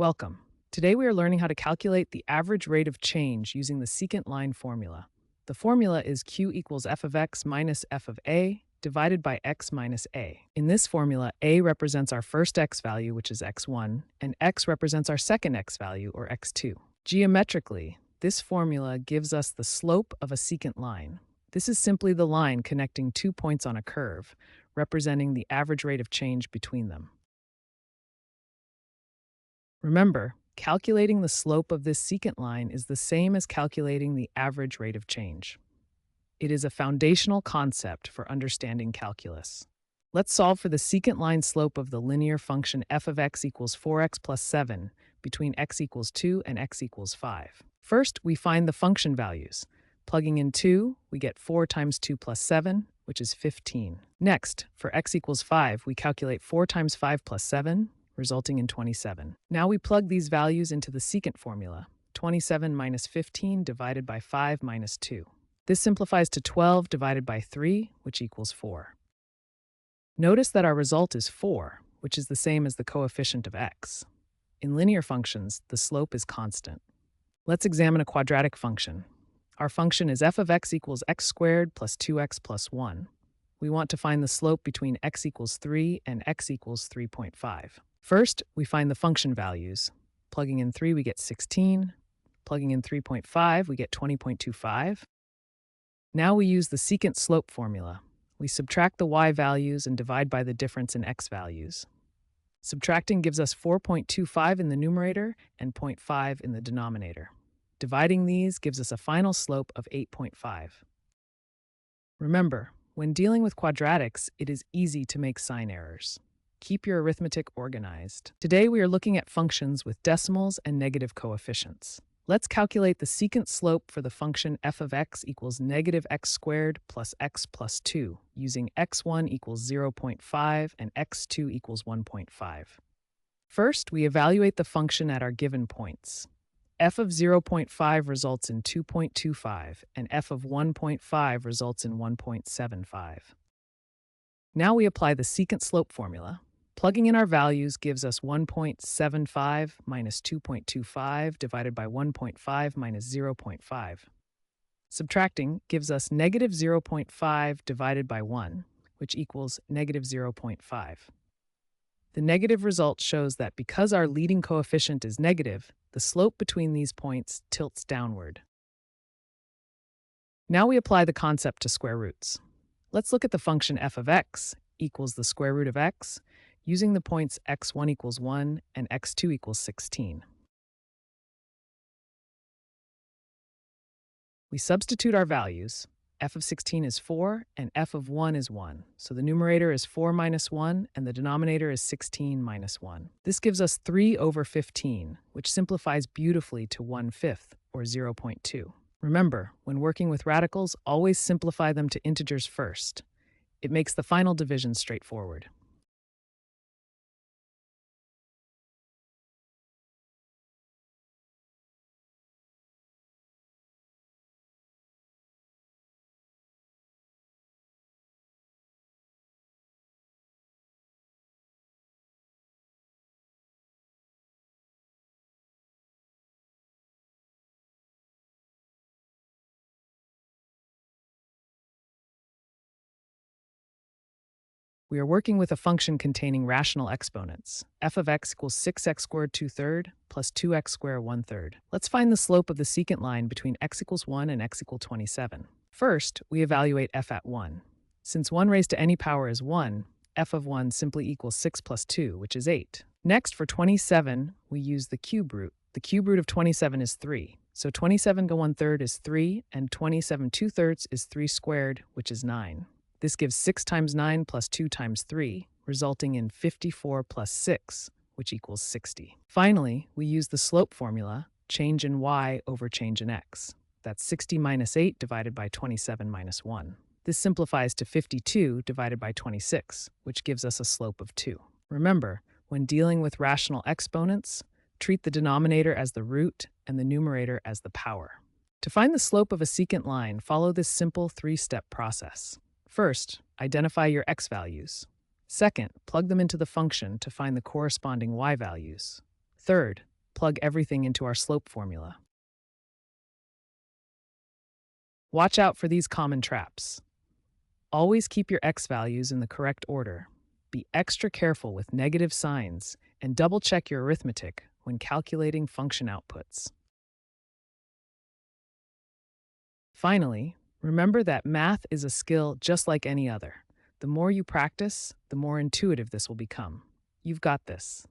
Welcome. Today we are learning how to calculate the average rate of change using the secant line formula. The formula is q equals f of x minus f of a divided by x minus a. In this formula, a represents our first x value, which is x1, and x represents our second x value, or x2. Geometrically, this formula gives us the slope of a secant line. This is simply the line connecting 2 points on a curve, representing the average rate of change between them. Remember, calculating the slope of this secant line is the same as calculating the average rate of change. It is a foundational concept for understanding calculus. Let's solve for the secant line slope of the linear function f of x equals 4x plus 7 between x equals 2 and x equals 5. First, we find the function values. Plugging in 2, we get 4 times 2 plus 7, which is 15. Next, for x equals 5, we calculate 4 times 5 plus 7, resulting in 27. Now we plug these values into the secant formula, 27 minus 15 divided by 5 minus 2. This simplifies to 12 divided by 3, which equals 4. Notice that our result is 4, which is the same as the coefficient of x. In linear functions, the slope is constant. Let's examine a quadratic function. Our function is f of x equals x squared plus 2x plus 1. We want to find the slope between x equals 3 and x equals 3.5. First, we find the function values. Plugging in 3, we get 16. Plugging in 3.5, we get 20.25. Now we use the secant slope formula. We subtract the y values and divide by the difference in x values. Subtracting gives us 4.25 in the numerator and 0.5 in the denominator. Dividing these gives us a final slope of 8.5. Remember, when dealing with quadratics, it is easy to make sign errors. Keep your arithmetic organized. Today we are looking at functions with decimals and negative coefficients. Let's calculate the secant slope for the function f of x equals negative x squared plus x plus 2 using x1 equals 0.5 and x2 equals 1.5. First, we evaluate the function at our given points. F of 0.5 results in 2.25 and f of 1.5 results in 1.75. Now we apply the secant slope formula. Plugging in our values gives us 1.75 minus 2.25 divided by 1.5 minus 0.5. Subtracting gives us negative 0.5 divided by 1, which equals negative 0.5. The negative result shows that because our leading coefficient is negative, the slope between these points tilts downward. Now we apply the concept to square roots. Let's look at the function f of x equals the square root of x, using the points x1 equals 1 and x2 equals 16. We substitute our values. F of 16 is 4 and f of 1 is 1, so the numerator is 4 minus 1 and the denominator is 16 minus 1. This gives us 3 over 15, which simplifies beautifully to 1/5, or 0.2. Remember, when working with radicals, always simplify them to integers first. It makes the final division straightforward. We are working with a function containing rational exponents. F of x equals 6x squared 2/3 plus 2x squared 1/3. Let's find the slope of the secant line between x equals 1 and x equals 27. First, we evaluate f at 1. Since 1 raised to any power is 1, f of 1 simply equals 6 plus 2, which is 8. Next, for 27, we use the cube root. The cube root of 27 is 3. So 27 to 1/3 is 3, and 27 2/3 is 3 squared, which is 9. This gives 6 times 9 plus 2 times 3, resulting in 54 plus 6, which equals 60. Finally, we use the slope formula, change in y over change in x. That's 60 minus 8 divided by 27 minus 1. This simplifies to 52 divided by 26, which gives us a slope of 2. Remember, when dealing with rational exponents, treat the denominator as the root and the numerator as the power. To find the slope of a secant line, follow this simple 3-step process. First, identify your x values. Second, plug them into the function to find the corresponding y values. Third, plug everything into our slope formula. Watch out for these common traps. Always keep your x values in the correct order. Be extra careful with negative signs, and double-check your arithmetic when calculating function outputs. Finally, remember that math is a skill just like any other. The more you practice, the more intuitive this will become. You've got this.